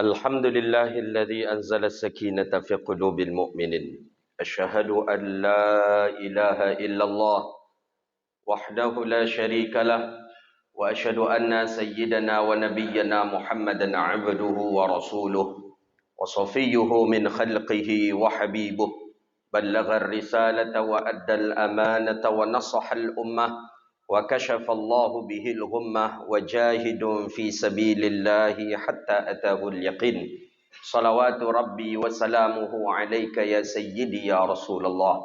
الحمد لله الذي أنزل السكينة في قلوب المؤمنين. أشهد أن لا إله إلا الله وحده لا شريك له، وأشهد أن سيدنا ونبينا محمدا عبده ورسوله وصفيه من خلقه وحبيبه، بلغ الرسالة وأدى الأمانة ونصح الأمة، وكشف الله به الغمة، وجاهد في سبيل الله حتى أتاه اليقين. صلوات ربي وسلامه عليك يا سيدي يا رسول الله.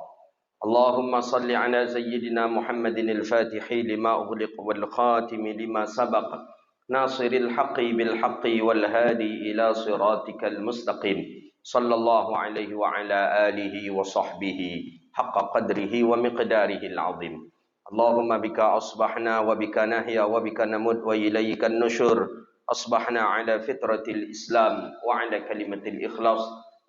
اللهم صل على سيدنا محمد الفاتح لما أغلق والخاتم لما سبق، ناصر الحق بالحق والهادي إلى صراطك المستقيم، صلى الله عليه وعلى آله وصحبه حق قدره ومقداره العظيم. اللهم بك أصبحنا وبك نحيا وبك نموت وإليك النشور. أصبحنا على فطرة الإسلام وعلى كلمة الإخلاص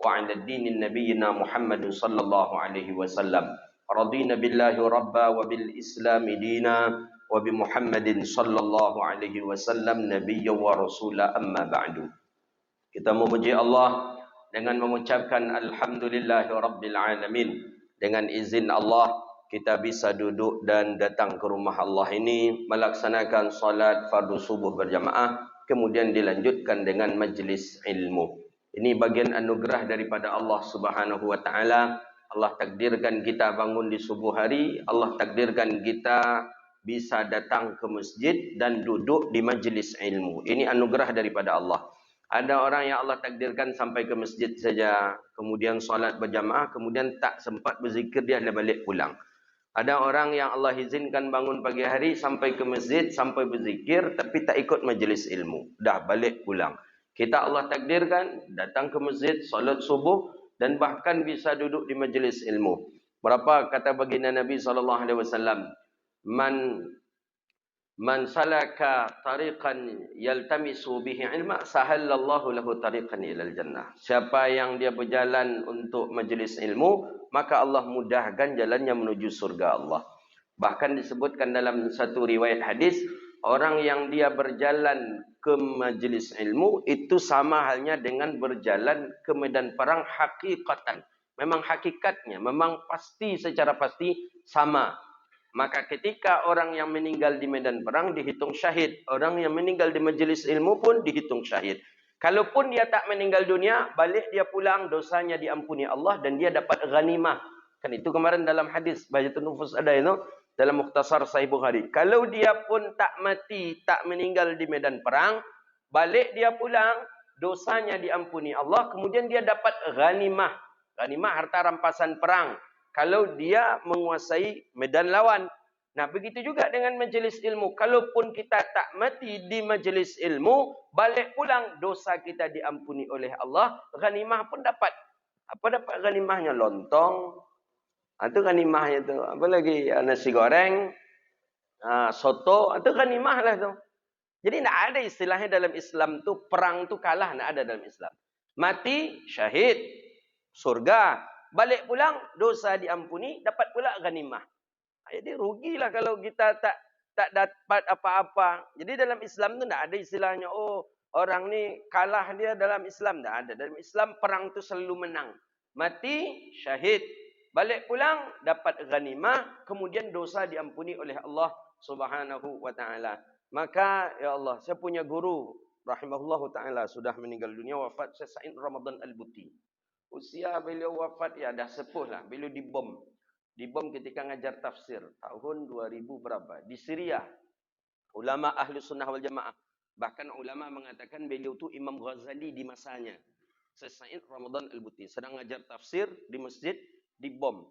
وعلى الدين نبينا محمد صلى الله عليه وسلم. رضينا بالله ربا وبالإسلام دينا وبمحمد صلى الله عليه وسلم نبيا ورسولا. أما بعد. Kita memuji Allah dengan mengucapkan Alhamdulillahi Rabbil Alamin. Dengan izin Allah, kita bisa duduk dan datang ke rumah Allah ini, melaksanakan salat fardu subuh berjamaah, kemudian dilanjutkan dengan majlis ilmu. Ini bagian anugerah daripada Allah Subhanahu wa Ta'ala. Allah takdirkan kita bangun di subuh hari, Allah takdirkan kita bisa datang ke masjid dan duduk di majlis ilmu. Ini anugerah daripada Allah. Ada orang yang Allah takdirkan sampai ke masjid saja, kemudian solat berjamaah, kemudian tak sempat berzikir, dia dah balik pulang. Ada orang yang Allah izinkan bangun pagi hari sampai ke masjid, sampai berzikir, tapi tak ikut majlis ilmu, dah balik pulang. Kita Allah takdirkan datang ke masjid, solat subuh, dan bahkan bisa duduk di majlis ilmu. Berapa kata baginda Nabi SAW? Man salaka tariqan yaltamisu bihi ilma sahallallahu lahu tariqan ilal jannah. Siapa yang dia berjalan untuk majlis ilmu, maka Allah mudahkan jalannya menuju surga Allah. Bahkan disebutkan dalam satu riwayat hadis, orang yang dia berjalan ke majlis ilmu itu sama halnya dengan berjalan ke medan perang hakikatan. Memang hakikatnya, memang pasti, secara pasti sama. Maka ketika orang yang meninggal di medan perang dihitung syahid, orang yang meninggal di majlis ilmu pun dihitung syahid. Kalaupun dia tak meninggal dunia, balik dia pulang, dosanya diampuni Allah dan dia dapat ghanimah. Kan itu kemarin dalam hadis Bahjatun Nufus ada itu dalam Mukhtasar Sahih Bukhari. Kalau dia pun tak mati, tak meninggal di medan perang, balik dia pulang, dosanya diampuni Allah, kemudian dia dapat ghanimah. Ghanimah harta rampasan perang. Kalau dia menguasai medan lawan. Nah, begitu juga dengan majlis ilmu. Kalaupun kita tak mati di majlis ilmu, balik pulang, dosa kita diampuni oleh Allah, ghanimah pun dapat. Apa dapat ghanimahnya? Lontong. Itu ghanimahnya tu. Apa lagi? Nasi goreng, soto, itu ghanimah lah tu. Jadi tak ada istilahnya dalam Islam tu, perang tu kalah, tak ada dalam Islam. Mati, syahid, surga. Balik pulang, dosa diampuni, dapat pula ghanimah. Jadi rugilah kalau kita tak dapat apa-apa. Jadi dalam Islam tu tak ada istilahnya, oh orang ni kalah dia dalam Islam. Tak ada. Dalam Islam perang tu selalu menang. Mati, syahid. Balik pulang, dapat ghanimah. Kemudian dosa diampuni oleh Allah Subhanahu wa Ta'ala. Maka, ya Allah, saya punya guru, rahimahullahu ta'ala, sudah meninggal dunia, wafat, Syekh Sa'id Ramadan Al-Buti. Usia beliau wafat, ya dah sepuh lah. Beliau dibom. Dibom ketika ngajar tafsir. Tahun 2000 berapa. Di Syria. Ulama ahli sunnah wal jamaah. Bahkan ulama mengatakan beliau tu Imam Ghazali di masanya. Syekh Sa'id Ramadan Al-Buti. Sedang ngajar tafsir di masjid, dibom.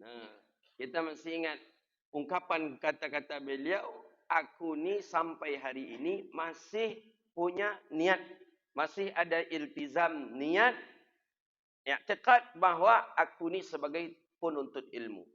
Nah, kita masih ingat ungkapan kata-kata beliau, aku ni sampai hari ini masih punya niat. Masih ada iltizam niat, i'tiqad bahawa aku ni sebagai penuntut ilmu.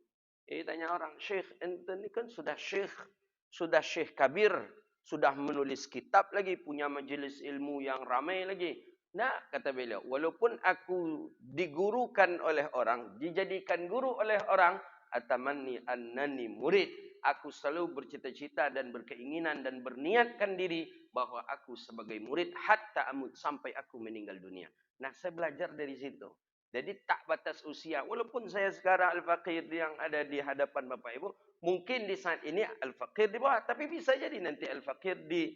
Tanya orang, Syekh, ente ni kan sudah syekh kabir, sudah menulis kitab lagi, punya majlis ilmu yang ramai lagi. Nah, kata beliau, walaupun aku digurukan oleh orang, dijadikan guru oleh orang, atamanni annani murid. aku selalu bercita-cita dan berkeinginan dan berniatkan diri bahwa aku sebagai murid hatta amut, sampai aku meninggal dunia. Nah, saya belajar dari situ. Jadi tak batas usia. Walaupun saya sekarang al-faqir yang ada di hadapan Bapak Ibu, mungkin di saat ini al-faqir di bawah, tapi bisa jadi nanti al-faqir di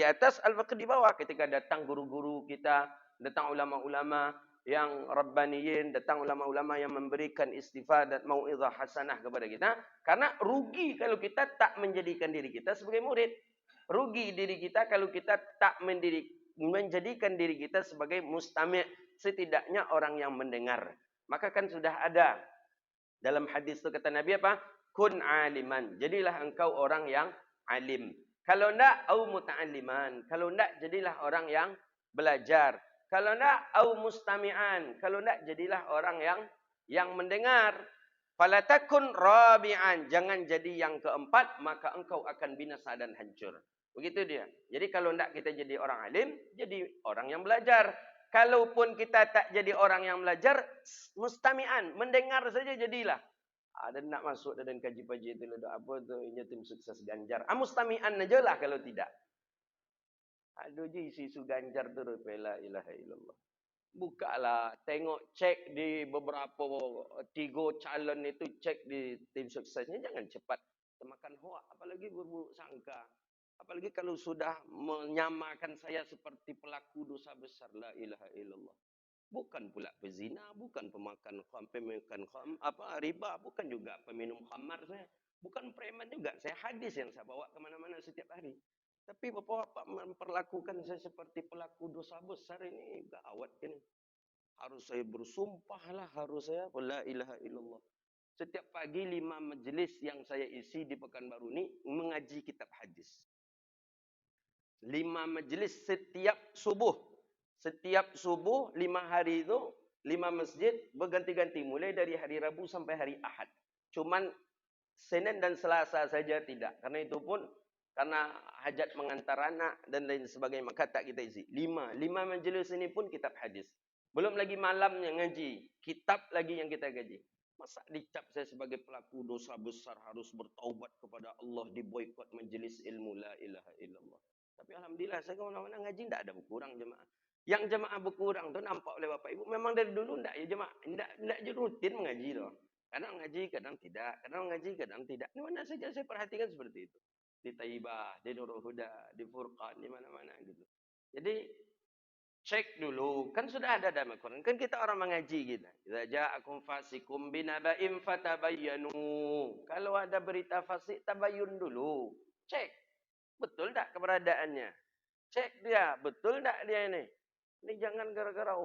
atas, al-faqir di bawah ketika datang guru-guru kita, datang ulama-ulama yang rabbaniyin, datang ulama-ulama yang memberikan istifadat mau'izah hasanah kepada kita. Karena rugi kalau kita tak menjadikan diri kita sebagai murid. Rugi diri kita kalau kita tak menjadikan diri kita sebagai mustami', setidaknya orang yang mendengar. Maka kan sudah ada dalam hadis itu kata Nabi apa? Kun aliman. Jadilah engkau orang yang alim. Kalau enggak, au muta'alliman. Kalau enggak, jadilah orang yang belajar. Kalau enggak, au mustami'an. Kalau enggak, jadilah orang yang mendengar. Fala takun rabi'an. Jangan jadi yang keempat, maka engkau akan binasa dan hancur. Begitu dia. Jadi kalau enggak kita jadi orang alim, jadi orang yang belajar. Kalaupun kita tak jadi orang yang belajar, mustami'an, mendengar saja jadilah. Ada nak masuk dalam kaji-kaji itu, apa tu, ini tim sukses Ganjar. Mustami'an aja lah kalau tidak. Aduh je isu-isu Ganjar tu, la ilaha illallah. Bukalah, tengok, cek di beberapa 3 calon itu, cek di tim suksesnya, jangan cepat termakan hoak, apalagi berburuk sangka. Apalagi kalau sudah menyamakan saya seperti pelaku dosa besar, la ilaha illallah. Bukan pula pezina, bukan pemakan riba, bukan juga peminum khamar saya. Bukan preman juga, saya hadis yang saya bawa kemana-mana setiap hari. Tapi bapak-bapak memperlakukan saya seperti pelaku dosa besar, ini gawat ini. Harus saya bersumpah lah, harus saya la ilaha illallah. Setiap pagi 5 majlis yang saya isi di Pekanbaru ini mengaji kitab hadis. 5 majlis setiap subuh. Setiap subuh 5 hari itu 5 masjid berganti-ganti mulai dari hari Rabu sampai hari Ahad. Cuman Senin dan Selasa saja tidak. Karena itu pun karena hajat mengantar anak dan lain sebagainya, maka tak kita isi. 5 majlis ini pun kitab hadis. Belum lagi malamnya ngaji, kitab lagi yang kita gaji. Masa dicap saya sebagai pelaku dosa besar harus bertaubat kepada Allah, diboikot majlis ilmu, la ilaha illallah. Tapi alhamdulillah saya kemana-mana ngaji tidak ada berkurang jemaah. Yang jemaah berkurang tu nampak oleh Bapak Ibu, memang dari dulu tidak ya jemaah, tidak je rutin mengaji loh. Kadang ngaji, kadang tidak, kadang ngaji, kadang tidak. Di mana saja saya perhatikan seperti itu. Di Taibah, di Nurul Huda, di Furqan, di mana-mana gitu. Jadi cek dulu, kan sudah ada dalam Al-Quran. Kan kita orang mengaji kita. Idza ja'akum fasikum binaba'in fatabayyanu. Kalau ada berita fasik, tabayyun dulu. Cek, betul tak keberadaannya? Cek dia, betul tak dia ini? Ini jangan gara-gara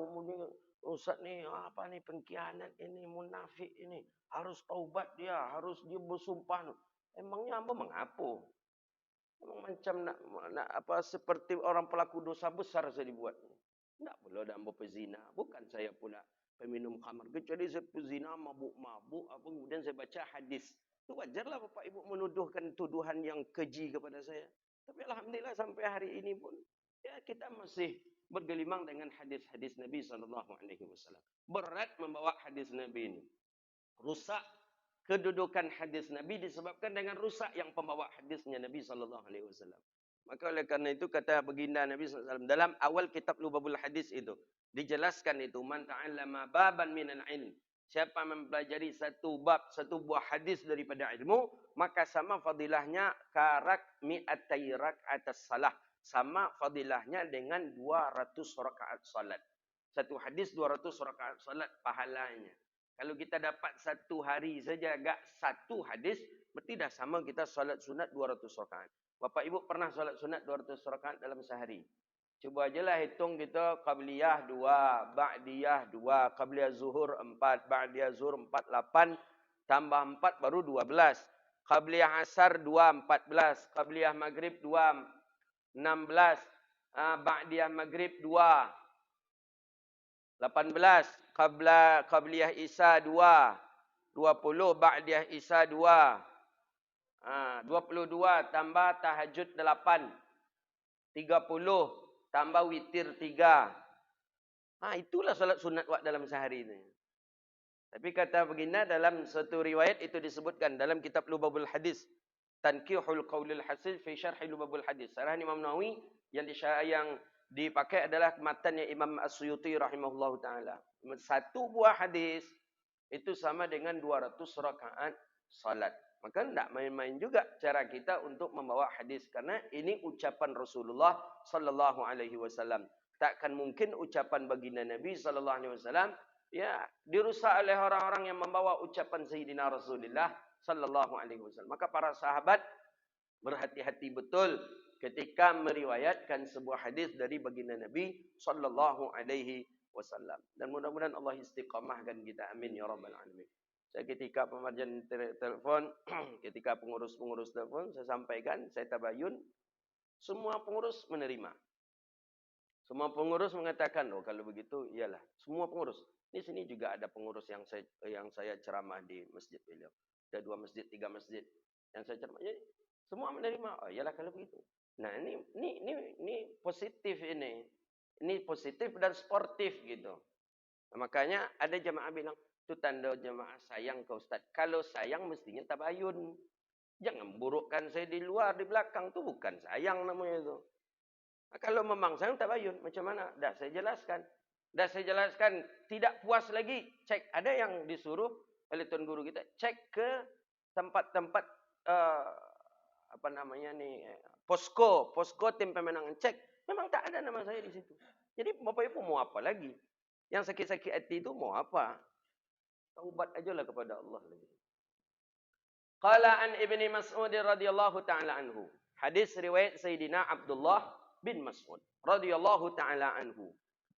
Ustaz ni apa ni pengkhianat ini, munafik ini, harus taubat dia, harus dia bersumpah. Emangnya apa mengapo? Emang macam nak apa seperti orang pelaku dosa besar saya dibuat. Tak perlu dah pezina. Bukan saya pula peminum khamar. Kecuali saya pezina, mabuk-mabuk, apa kemudian saya baca hadis. Itu wajarlah Bapak Ibu menuduhkan tuduhan yang keji kepada saya. Tapi alhamdulillah sampai hari ini pun ya kita masih bergelimang dengan hadis-hadis Nabi SAW. Berat membawa hadis Nabi ini. Rusak kedudukan hadis Nabi disebabkan dengan rusak yang pembawa hadisnya Nabi SAW. Maka oleh karena itu kata baginda Nabi SAW dalam awal kitab Lubabul Hadis itu dijelaskan itu, man ta'allama baban minal ilm, siapa mempelajari satu bab, satu buah hadis daripada ilmu, maka sama fadilahnya karak mi'atai rak'atas salah, sama fadilahnya dengan 200 rakaat salat. Satu hadis 200 rakaat salat pahalanya. Kalau kita dapat satu hari saja agak satu hadis, berarti dah sama kita salat sunat 200 rakaat. Bapak Ibu pernah salat sunat 200 rakaat dalam sehari? Cuba ajalah hitung kita, qabliyah 2, ba'diyah 2, qabliyah zuhur 4, ba'diyah zuhur 4, 8, tambah 4 baru 12. Qabliyah asar 2, 14, qabliyah maghrib 2, 16, ba'diyah maghrib 2, 18, qabliyah isya 2, 20, ba'diyah isya 2, 22 tambah tahajud 8, 30 tambah witir 3. Itulah salat sunat wak dalam sehari ini. Tapi kata baginda dalam satu riwayat itu disebutkan dalam kitab Lubabul Hadis. Tankihul Qaulul Hasil fi Syarh Lubabul Hadis. Syarah Imam Nawawi yang dipakai adalah matannya Imam As-Suyuti rahimahullahu taala. Satu buah hadis itu sama dengan 200 rakaat salat. Maka tidak main-main juga cara kita untuk membawa hadis, karena ini ucapan Rasulullah sallallahu alaihi wasallam. Takkan mungkin ucapan baginda Nabi sallallahu alaihi wasallam ya dirusak oleh orang-orang yang membawa ucapan Sayyidina Rasulullah sallallahu alaihi wasallam. Maka para sahabat berhati-hati betul ketika meriwayatkan sebuah hadis dari baginda Nabi sallallahu alaihi wasallam. Dan mudah-mudahan Allah istiqamahkan kita, amin ya rabbal alamin. Saya ketika pemarjan telefon, ketika pengurus-pengurus telefon, saya sampaikan, saya tabayun, semua pengurus menerima. Semua pengurus mengatakan, oh kalau begitu, iyalah. Semua pengurus. Di sini juga ada pengurus yang saya ceramah di masjid beliau. Ada 2 masjid, 3 masjid yang saya ceramah. Jadi, semua menerima. Oh iyalah kalau begitu. Nah ini positif ini. Ini positif dan sportif gitu. Nah, makanya ada jemaah bilang, itu tanda jemaah sayang ke Ustaz. Kalau sayang mestinya tabayun. Jangan burukkan saya di luar, di belakang. Itu bukan sayang namanya itu. Nah, kalau memang sayang tabayun, macam mana? Dah saya jelaskan. Tidak puas lagi. Cek. Ada yang disuruh oleh tuan guru kita. Cek ke tempat-tempat posko tim pemenangan. Cek. Memang tak ada nama saya di situ. Jadi Bapak Ibu mau apa lagi? Yang sakit-sakit hati itu mau apa? Taubat ajalah kepada Allah. Qala an Ibni Mas'ud radhiyallahu taala anhu. Hadis riwayat Sayyidina Abdullah bin Mas'ud radhiyallahu taala anhu.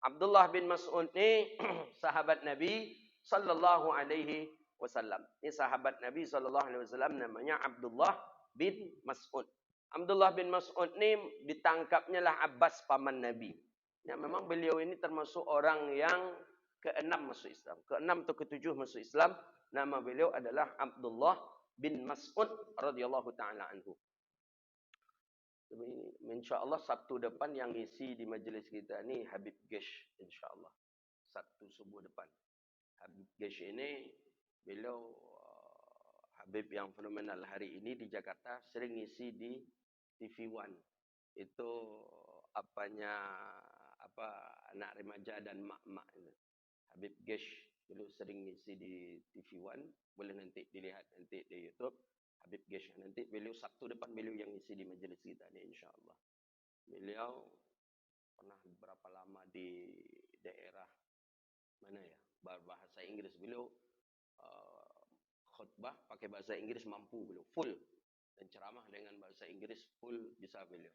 Abdullah bin Mas'ud ni sahabat Nabi sallallahu alaihi wasallam. Ini sahabat Nabi sallallahu alaihi wasallam, namanya Abdullah bin Mas'ud. Abdullah bin Mas'ud ni ditangkapnya lah Abbas paman Nabi. Ya, memang beliau ini termasuk orang yang ke-6 masuk Islam. Ke-6 atau ke-7 masuk Islam. Nama beliau adalah Abdullah bin Mas'ud radhiyallahu taala anhu. InsyaAllah Sabtu depan yang isi di majlis kita ni Habib Gesh, insyaAllah. Sabtu subuh depan. Habib Gesh ini beliau Habib yang fenomenal hari ini di Jakarta, sering isi di TV One. Itu anak remaja dan mak-mak itu. Habib Gesh dulu sering ngisi di TV One, boleh nanti dilihat nanti di YouTube. Habib Gesh nanti beliau Sabtu depan beliau yang ngisi di majlis kita ni, insyaAllah. Beliau pernah berapa lama di daerah mana ya, berbahasa Inggris. Beliau khutbah pakai bahasa Inggris mampu beliau, full. Dan ceramah dengan bahasa Inggris full bisa beliau.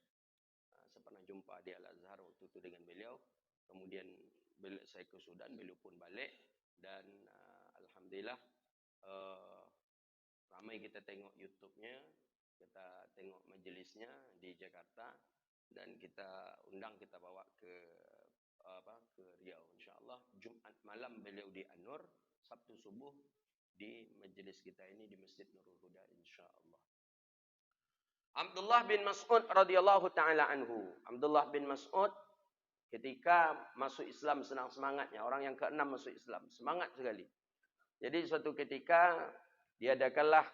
Saya pernah jumpa di Al-Azhar waktu itu dengan beliau. Kemudian saya ke Sudan, beliau pun balik. Dan Alhamdulillah ramai kita tengok YouTube-nya, kita tengok majelisnya di Jakarta, dan kita undang, kita bawa ke Riau, insyaAllah. Jumat malam beliau di An-Nur, Sabtu subuh di majelis kita ini di Masjid Nurul Huda, insyaAllah. Abdullah bin Mas'ud radhiyallahu taala anhu. Abdullah bin Mas'ud ketika masuk Islam senang semangatnya, orang yang ke-6 masuk Islam, semangat sekali. Jadi suatu ketika diadakanlah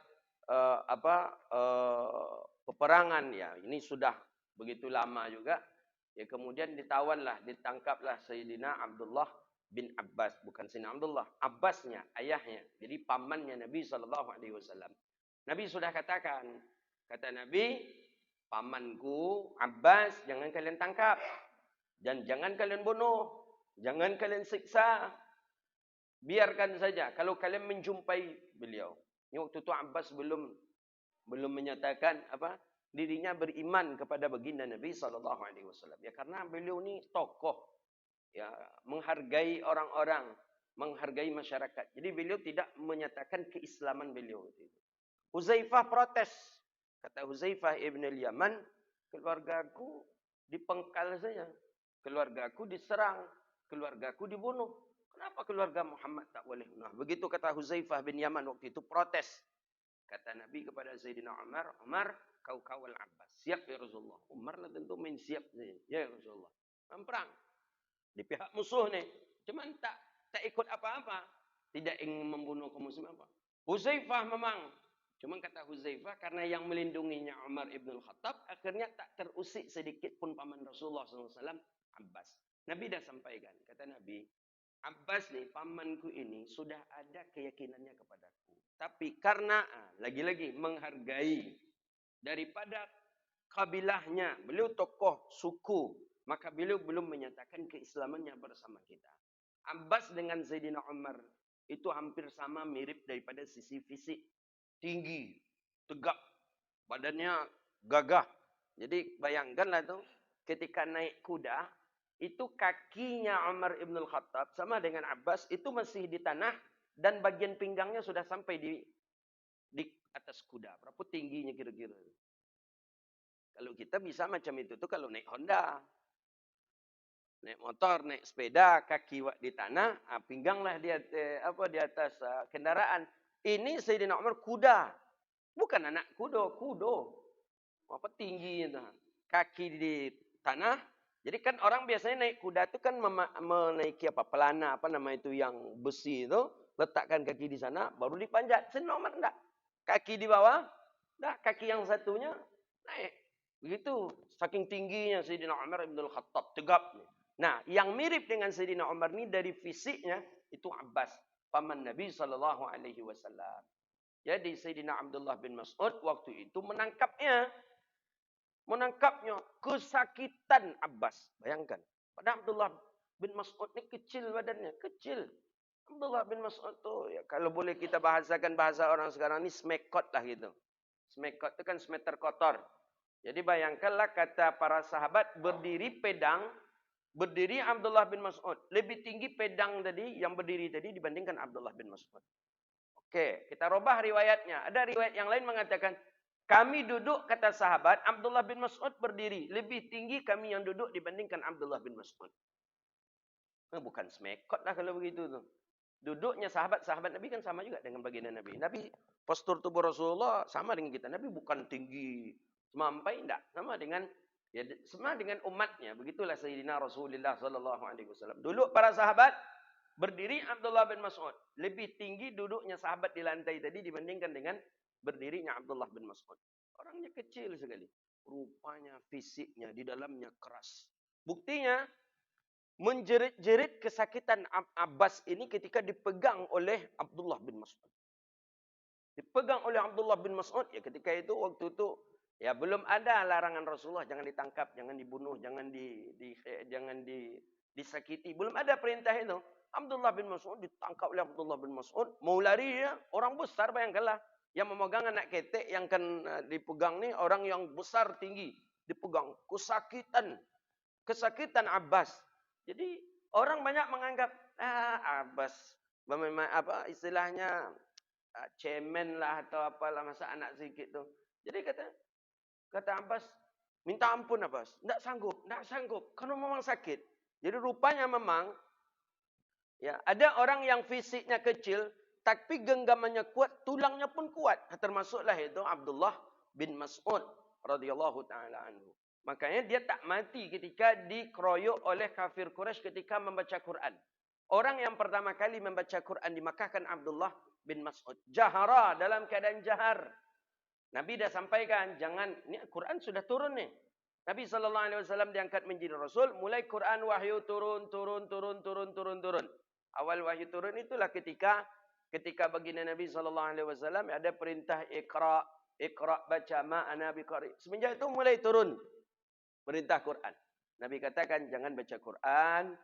peperangan, ya ini sudah begitu lama juga. Ya kemudian ditangkaplah Sayyidina Abdullah bin Abbas, bukan Sayyidina Abdullah, Abbasnya, ayahnya. Jadi pamannya Nabi sallallahu alaihi wasallam. Nabi sudah katakan, kata Nabi, pamanku Abbas jangan kalian tangkap dan jangan kalian bunuh, jangan kalian siksa. Biarkan saja kalau kalian menjumpai beliau. Ini waktu itu Abbas belum menyatakan dirinya beriman kepada baginda Nabi sallallahu alaihi wasallam. Ya karena beliau ni tokoh, ya menghargai orang-orang, menghargai masyarakat. Jadi beliau tidak menyatakan keislaman beliau. Huzaifah protes. Kata Huzaifah ibn al-Yaman, keluargaku dipengkal saja. Keluargaku diserang. Keluargaku dibunuh. Kenapa keluarga Muhammad tak boleh bunuh? Begitu kata Huzaifah bin Yaman waktu itu, protes. Kata Nabi kepada Sayyidina Umar, Umar, kau kawal Abbas. Siap ya Rasulullah. Umar lah tentu main siap saja. Ya Rasulullah. Perang. Di pihak musuh ni. Cuma tak ikut apa-apa. Tidak ingin membunuh kaum muslim apa. Huzaifah memang Cuma kata Huzaifah, karena yang melindunginya Umar ibn Khattab, akhirnya tak terusik sedikit pun paman Rasulullah SAW, Abbas. Nabi dah sampaikan, kata Nabi, Abbas nih, pamanku ini sudah ada keyakinannya kepadaku. Tapi karena, lagi-lagi menghargai daripada kabilahnya, beliau tokoh suku, maka beliau belum menyatakan keislamannya bersama kita. Abbas dengan Sayyidina Umar itu hampir sama, mirip daripada sisi fisik. Tinggi, tegap, badannya gagah. Jadi bayangkanlah tuh, ketika naik kuda, itu kakinya Umar ibn Khattab sama dengan Abbas itu masih di tanah dan bagian pinggangnya sudah sampai di atas kuda. Berapa tingginya kira-kira? Kalau kita bisa macam itu tuh kalau naik Honda. Naik motor, naik sepeda, kaki di tanah, pingganglah di atas kendaraan. Ini Sayyidina Umar kuda. Bukan anak kudo. Apa tingginya tuh. Kaki di tanah. Jadi kan orang biasanya naik kuda itu kan menaiki pelana, itu yang besi itu, letakkan kaki di sana, baru dipanjat. Sayyidina Umar enggak. Kaki di bawah, enggak, kaki yang satunya naik. Begitu, saking tingginya Sayyidina Umar ibn Khattab, tegap. Nah, yang mirip dengan Sayyidina Umar ini dari fisiknya itu Abbas, paman Nabi SAW. Jadi Sayyidina Abdullah bin Mas'ud waktu itu menangkapnya. Kesakitan Abbas. Bayangkan. Pada Abdullah bin Mas'ud ini kecil badannya. Kecil. Abdullah bin Mas'ud tuh, ya, kalau boleh kita bahasakan bahasa orang sekarang ini, smekot lah gitu. Smekot itu kan semeter kotor. Jadi bayangkanlah kata para sahabat, berdiri Abdullah bin Mas'ud. Lebih tinggi pedang tadi, yang berdiri tadi dibandingkan Abdullah bin Mas'ud. Oke, kita robah riwayatnya. Ada riwayat yang lain mengatakan, kami duduk, kata sahabat, Abdullah bin Mas'ud berdiri. Lebih tinggi kami yang duduk dibandingkan Abdullah bin Mas'ud. Bukan smekot lah kalau begitu tuh. Duduknya sahabat Nabi kan sama juga dengan baginda Nabi. Nabi, postur tubuh Rasulullah sama dengan kita. Nabi bukan tinggi semampai, enggak. Sama dengan umatnya. Begitulah Sayyidina Rasulullah SAW. Dulu para sahabat berdiri Abdullah bin Mas'ud. Lebih tinggi duduknya sahabat di lantai tadi dibandingkan dengan berdirinya Abdullah bin Mas'ud. Orangnya kecil sekali. Rupanya, fisiknya, di dalamnya keras. Buktinya, menjerit-jerit kesakitan Abbas ini ketika dipegang oleh Abdullah bin Mas'ud. Dipegang oleh Abdullah bin Mas'ud, ya ketika itu, waktu itu, ya belum ada larangan Rasulullah, jangan ditangkap, jangan dibunuh, jangan disakiti. Belum ada perintah itu. Abdullah bin Mas'ud ditangkap oleh Abdullah bin Mas'ud. Mau lari ya, orang besar bayangkanlah. Yang memegang anak ketek yang kan dipegang ni, orang yang besar tinggi. Dipegang. Kesakitan Abbas. Jadi orang banyak menganggap Abbas memang istilahnya cemen lah atau apalah, masa anak sedikit tu. Jadi kata Abbas, minta ampun Abbas, tidak sanggup, karena memang sakit. Jadi rupanya memang ya ada orang yang fisiknya kecil tapi genggamannya kuat, tulangnya pun kuat. Termasuklah itu Abdullah bin Mas'ud radhiyallahu taala anhu. Makanya dia tak mati ketika dikeroyok oleh kafir Quraisy ketika membaca Quran. Orang yang pertama kali membaca Quran di Makkah kan Abdullah bin Mas'ud. Jahara, dalam keadaan jahar. Nabi dah sampaikan, jangan, ni Quran sudah turun ni. Nabi SAW diangkat menjadi Rasul, mulai Quran wahyu turun. Awal wahyu turun itulah ketika baginda Nabi SAW ada perintah Iqra baca ma'ana biqari. Semenjak itu mulai turun perintah Quran. Nabi katakan jangan baca Quran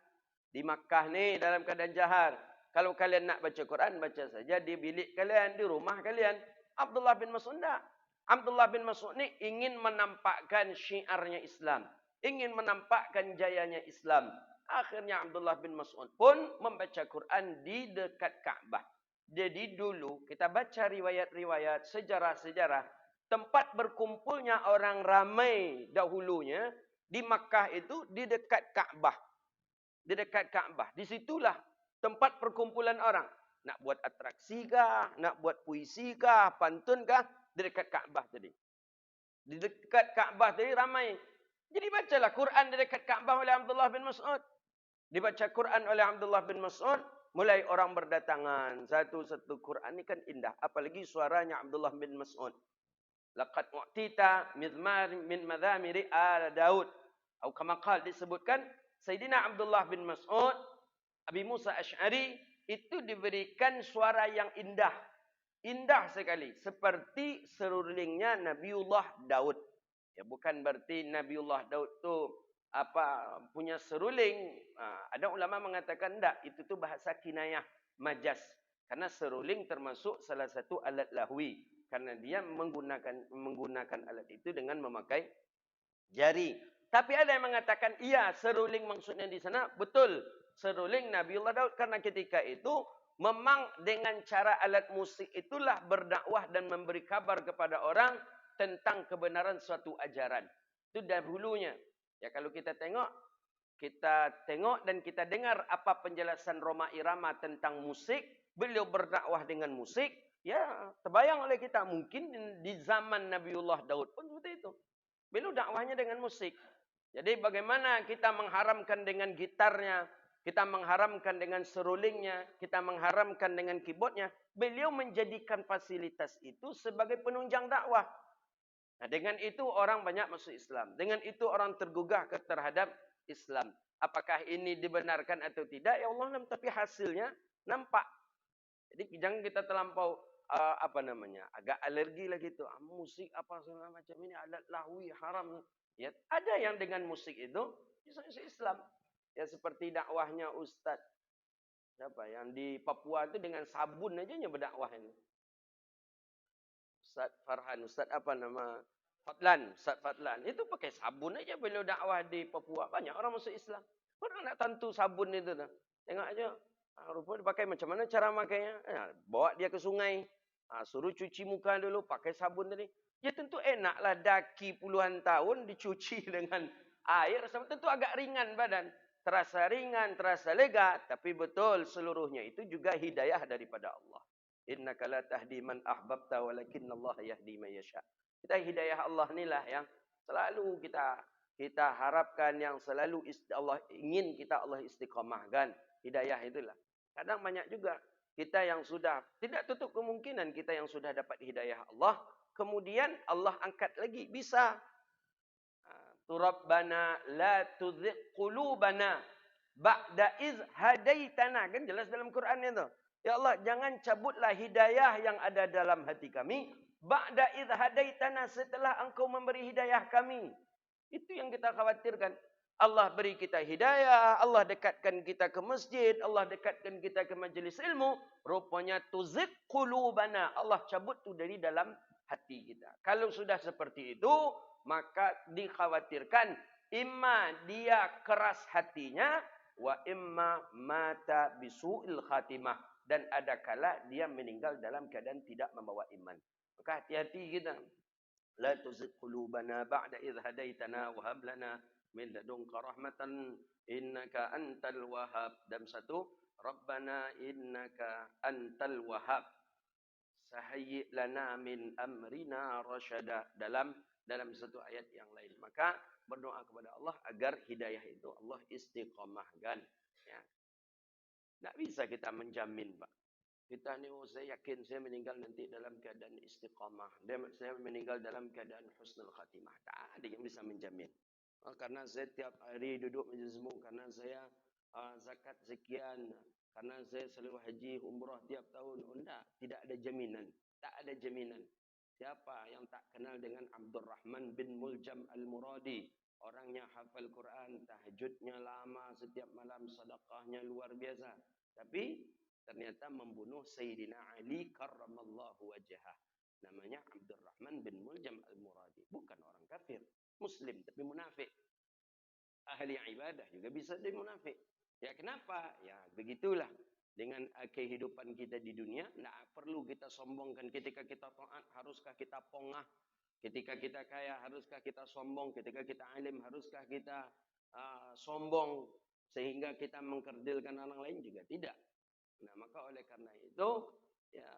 di Makkah ni dalam keadaan jahar. Kalau kalian nak baca Quran, baca saja di bilik kalian, di rumah kalian. Abdullah bin Mas'ud tak. Abdullah bin Mas'ud ni ingin menampakkan syiarnya Islam. Ingin menampakkan jayanya Islam. Akhirnya Abdullah bin Mas'ud pun membaca Quran di dekat Kaabah. Jadi dulu kita baca riwayat-riwayat, sejarah-sejarah. Tempat berkumpulnya orang ramai dahulunya di Makkah itu di dekat Kaabah. Di dekat Kaabah. Di situlah tempat perkumpulan orang. Nak buat atraksi kah? Nak buat puisi kah? Pantun kah? Di dekat Kaabah tadi. Di dekat Kaabah tadi ramai. Jadi bacalah Quran di dekat Kaabah oleh Abdullah bin Mas'ud. Dibaca Quran oleh Abdullah bin Mas'ud. Mulai orang berdatangan. Satu-satu Quran ini kan indah. Apalagi suaranya Abdullah bin Mas'ud. Laqad u'tita min madhamiri ala Daud. Atau kama qala disebutkan Sayyidina Abdullah bin Mas'ud, Abi Musa Asy'ari itu diberikan suara yang indah. Indah sekali. Seperti serulingnya Nabiullah Daud. Ya, bukan berarti Nabiullah Daud tu punya seruling. Ada ulama mengatakan enggak, itu tu bahasa kinayah, majas. Karena seruling termasuk salah satu alat lahwi. Karena dia menggunakan alat itu dengan memakai jari. Tapi ada yang mengatakan, iya, seruling maksudnya di sana betul. Seruling Nabiullah Daud. Karena ketika itu memang dengan cara alat musik itulah berdakwah dan memberi kabar kepada orang tentang kebenaran suatu ajaran. Itu dahulunya. Ya, kalau kita tengok dan kita dengar apa penjelasan Roma Irama tentang musik, beliau berdakwah dengan musik, ya terbayang oleh kita mungkin di zaman Nabiullah Daud pun seperti itu. Beliau dakwahnya dengan musik. Jadi bagaimana kita mengharamkan dengan gitarnya, kita mengharamkan dengan serulingnya, kita mengharamkan dengan keyboardnya. Beliau menjadikan fasilitas itu sebagai penunjang dakwah. Nah, dengan itu orang banyak masuk Islam. Dengan itu orang tergugah terhadap Islam. Apakah ini dibenarkan atau tidak? Ya Allah, tapi hasilnya nampak. Jadi jangan kita terlampau agak alergi lah gitu. Musik apa segala macam ini alat lahwi haram. Ya, ada yang dengan musik itu bisa masuk Islam. Ya seperti dakwahnya Ustaz yang di Papua itu dengan sabun aja berdakwah ini. Ustaz Farhan, Ustaz Ustaz Fadlan. Itu pakai sabun aja beliau dakwah di Papua. Banyak orang masuk Islam. Orang nak tentu sabun itu. Tengok aja. Rupanya pakai macam mana cara makainya. Bawa dia ke sungai. Suruh cuci muka dulu. Pakai sabun tadi. Ya tentu enaklah daki puluhan tahun dicuci dengan air. Tentu agak ringan badan. Terasa ringan, terasa lega. Tapi betul seluruhnya itu juga hidayah daripada Allah. Innaka la tahdi man ahbabta walakinnallaha yahdi man yasha. Kita hidayah Allah inilah yang selalu kita harapkan, yang selalu Allah ingin kita Allah istiqamahkan. Hidayah itulah. Kadang banyak juga kita yang sudah tidak tutup kemungkinan kita yang sudah dapat hidayah Allah, kemudian Allah angkat lagi bisa. Rabbana la tuzigh qulubana ba'da iz hadaitana, kan jelas dalam Quran itu. Ya Allah, jangan cabutlah hidayah yang ada dalam hati kami. Ba'da idh hadaitana, setelah engkau memberi hidayah kami. Itu yang kita khawatirkan. Allah beri kita hidayah, Allah dekatkan kita ke masjid, Allah dekatkan kita ke majlis ilmu. Rupanya tuzigh qulubana, Allah cabut tu dari dalam hati kita. Kalau sudah seperti itu, maka dikhawatirkan imma dia keras hatinya, wa imma mata bisu'il khatimah. Dan ada kala dia meninggal dalam keadaan tidak membawa iman. Maka hati-hati kita. La tuzigh qulubana ba'da idh hadaitana wa hab lana min ladunka rahmatan innaka antal wahhab. Dan satu, Rabbana innaka antal wahhab. Sahayyi lana min amrina rasyada. Dalam satu ayat yang lain. Maka berdoa kepada Allah agar hidayah itu Allah istiqamahkan. Ya. Tak bisa kita menjamin, Pak. Kita ni, saya yakin saya meninggal nanti dalam keadaan istiqamah. Saya meninggal dalam keadaan husnul khatimah. Tak ada yang bisa menjamin. Karena saya tiap hari duduk majlis ilmu, karena saya zakat sekian, karena saya selalu haji umrah tiap tahun. Tidak ada jaminan. Tak ada jaminan. Siapa yang tak kenal dengan Abdurrahman bin Muljam Al-Muradi? Orangnya hafal Quran, tahajudnya lama, setiap malam sedekahnya luar biasa. Tapi ternyata membunuh Sayyidina Ali karramallahu wajhah. Namanya Abdurrahman bin Muljam Al-Muradi. Bukan orang kafir, Muslim tapi munafik. Ahli ibadah juga bisa jadi munafik. Ya kenapa? Ya begitulah. Dengan kehidupan kita di dunia, tidak perlu kita sombongkan. Ketika kita taat, haruskah kita pongah? Ketika kita kaya, haruskah kita sombong? Ketika kita alim, haruskah kita sombong sehingga kita mengkerdilkan orang lain? Juga tidak. Nah, maka oleh karena itu, ya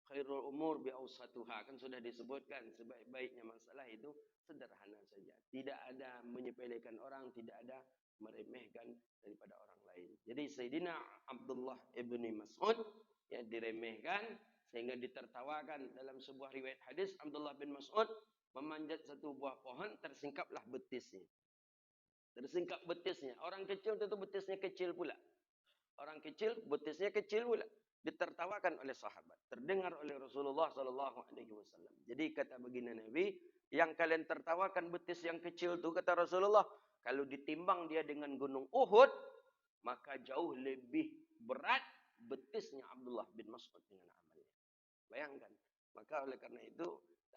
khairul umur bi awsatuha, kan sudah disebutkan sebaik-baiknya masalah itu sederhana saja. Tidak ada menyepelekan orang, tidak ada meremehkan daripada orang lain. Jadi Sayyidina Abdullah ibni Mas'ud yang diremehkan sehingga ditertawakan. Dalam sebuah riwayat hadis, Abdullah bin Mas'ud memanjat satu buah pohon, tersingkaplah betisnya. Tersingkap betisnya. Orang kecil tentu betisnya kecil pula. Orang kecil betisnya kecil pula. Ditertawakan oleh sahabat, terdengar oleh Rasulullah sallallahu alaihi wasallam. Jadi kata baginda Nabi, yang kalian tertawakan betis yang kecil tu, kata Rasulullah, kalau ditimbang dia dengan gunung Uhud, maka jauh lebih berat betisnya Abdullah bin Mas'ud dengan amalnya. Bayangkan. Maka oleh karena itu,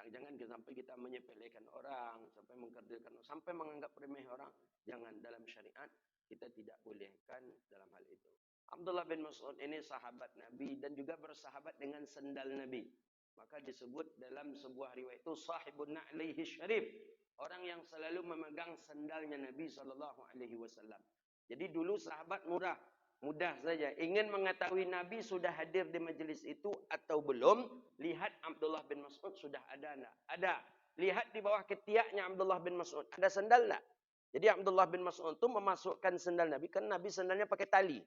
jangan sampai kita menyepelekan orang, sampai mengkerdilkan, sampai menganggap remeh orang. Jangan, dalam syariat kita tidak bolehkan dalam hal itu. Abdullah bin Mas'ud ini sahabat Nabi dan juga bersahabat dengan sendal Nabi. Maka disebut dalam sebuah riwayat itu sahibun na'lihi syarif. Orang yang selalu memegang sendalnya Nabi SAW. Jadi dulu sahabat mudah saja. Ingin mengetahui Nabi sudah hadir di majlis itu atau belum, lihat Abdullah bin Mas'ud sudah ada enggak? Ada. Lihat di bawah ketiaknya Abdullah bin Mas'ud. Ada sendal enggak? Jadi Abdullah bin Mas'ud itu memasukkan sendal Nabi. Kan Nabi sendalnya pakai tali.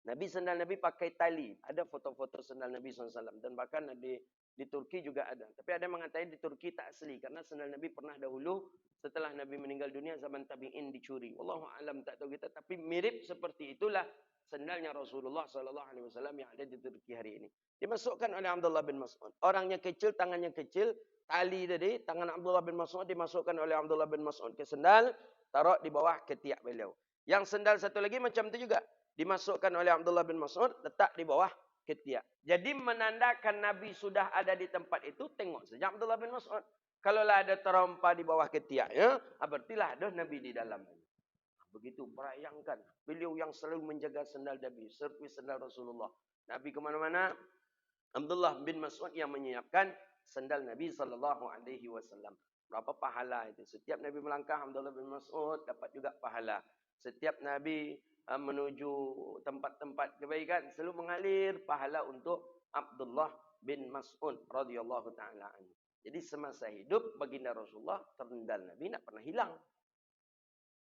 Sendal Nabi pakai tali. Ada foto-foto sendal Nabi SAW. Dan bahkan di Turki juga ada. Tapi ada yang mengatakan di Turki tak asli. Karena sendal Nabi pernah dahulu setelah Nabi meninggal dunia zaman tabi'in dicuri. Wallahu alam, tak tahu kita. Tapi mirip seperti itulah sendalnya Rasulullah SAW yang ada di Turki hari ini. Dimasukkan oleh Abdullah bin Mas'ud. Orangnya kecil, tangannya kecil. Tali tadi, tangan Abdullah bin Mas'ud dimasukkan oleh Abdullah bin Mas'ud ke sendal. Taruh di bawah ketiak beliau. Yang sendal satu lagi macam itu juga. Dimasukkan oleh Abdullah bin Mas'ud, letak di bawah ketiak. Jadi menandakan Nabi sudah ada di tempat itu, tengok saja Abdullah bin Mas'ud. Kalaulah ada terompa di bawah ketiaknya, berartilah ada Nabi di dalam. Begitu, bayangkan. Beliau yang selalu menjaga sendal Nabi, servis sendal Rasulullah. Nabi ke mana-mana, Abdullah bin Mas'ud yang menyiapkan sendal Nabi SAW. Berapa pahala itu? Setiap Nabi melangkah, Abdullah bin Mas'ud dapat juga pahala. Setiap Nabi menuju tempat-tempat kebaikan, selalu mengalir pahala untuk Abdullah bin Mas'ud radhiyallahu taala anhu. Jadi semasa hidup baginda Rasulullah, sendal Nabi tidak pernah hilang.